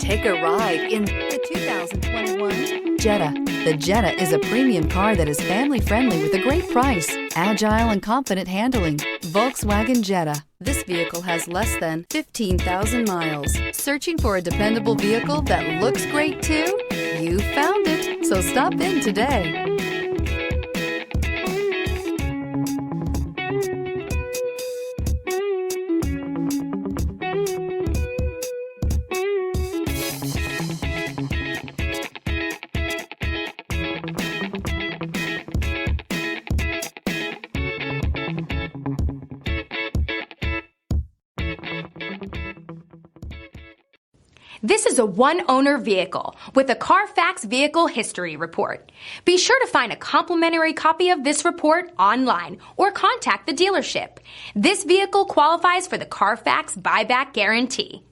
Take a ride in the 2021 Jetta. The Jetta is a premium car that is family-friendly with a great price, agile and confident handling. Volkswagen Jetta. This vehicle has less than 15,000 miles. Searching for a dependable vehicle that looks great too? You found it, so stop in today. This is a one-owner vehicle with a Carfax Vehicle History Report. Be sure to find a complimentary copy of this report online or contact the dealership. This vehicle qualifies for the Carfax Buyback Guarantee.